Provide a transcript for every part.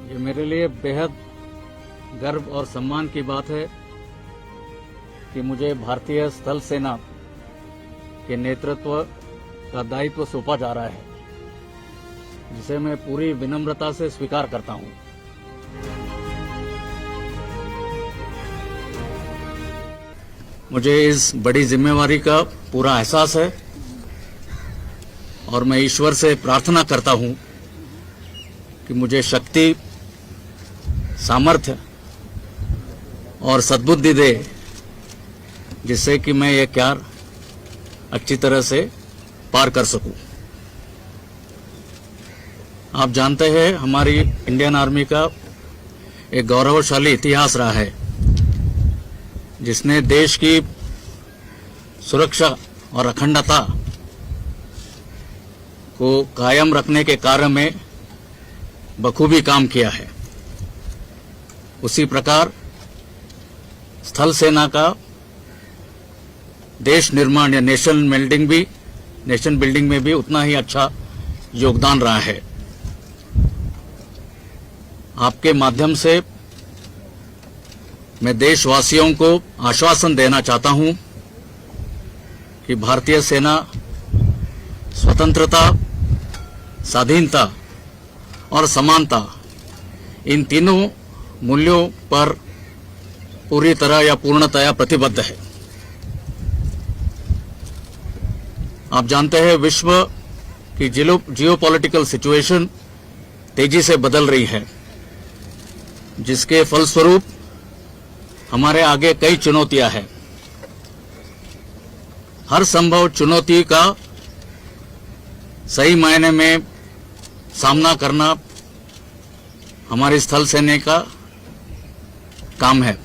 ये मेरे लिए बेहद गर्व और सम्मान की बात है कि मुझे भारतीय स्थल सेना के नेतृत्व का दायित्व सौंपा जा रहा है, जिसे मैं पूरी विनम्रता से स्वीकार करता हूं। मुझे इस बड़ी जिम्मेवारी का पूरा एहसास है और मैं ईश्वर से प्रार्थना करता हूं कि मुझे शक्ति, सामर्थ्य और सद्बुद्धि दे, जिससे कि मैं ये कार्य अच्छी तरह से पार कर सकूं। आप जानते हैं, हमारी इंडियन आर्मी का एक गौरवशाली इतिहास रहा है, जिसने देश की सुरक्षा और अखंडता को कायम रखने के कार्य में बखूबी काम किया है। उसी प्रकार स्थल सेना का देश निर्माण या नेशन बिल्डिंग में भी उतना ही अच्छा योगदान रहा है। आपके माध्यम से मैं देशवासियों को आश्वासन देना चाहता हूं कि भारतीय सेना स्वतंत्रता, स्वाधीनता और समानता, इन तीनों मूल्यों पर पूरी तरह या पूर्णतया प्रतिबद्ध है। आप जानते हैं, विश्व की जियोपॉलिटिकल सिचुएशन तेजी से बदल रही है, जिसके फलस्वरूप हमारे आगे कई चुनौतियां हैं। हर संभव चुनौती का सही मायने में सामना करना हमारी स्थल सेना का काम है।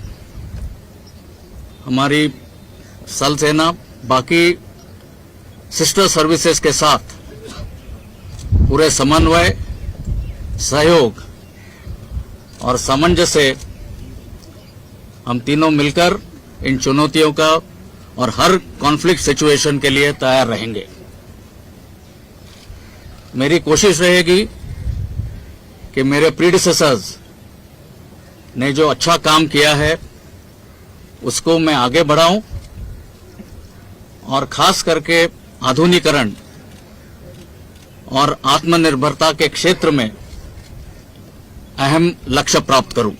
हमारी स्थल सेना बाकी सिस्टर सर्विसेज के साथ पूरे समन्वय, सहयोग और सामंजस्य से हम तीनों मिलकर इन चुनौतियों का और हर कॉन्फ्लिक्ट सिचुएशन के लिए तैयार रहेंगे। मेरी कोशिश रहेगी कि मेरे प्रीडिसेसर्स ने जो अच्छा काम किया है उसको मैं आगे बढ़ाऊं और खास करके आधुनिकीकरण और आत्मनिर्भरता के क्षेत्र में अहम लक्ष्य प्राप्त करूं।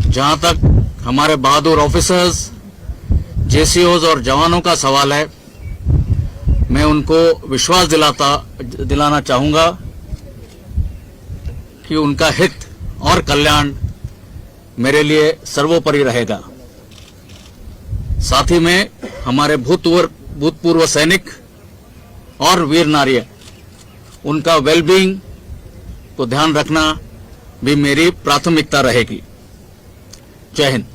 जहां तक हमारे बहादुर ऑफिसर्स, जेसीओज और जवानों का सवाल है, मैं उनको विश्वास दिलाना चाहूंगा कि उनका हित और कल्याण मेरे लिए सर्वोपरि रहेगा। साथ ही में हमारे भूतपूर्व सैनिक और वीर नारी, उनका वेलबींग को ध्यान रखना भी मेरी प्राथमिकता रहेगी। जय हिंद।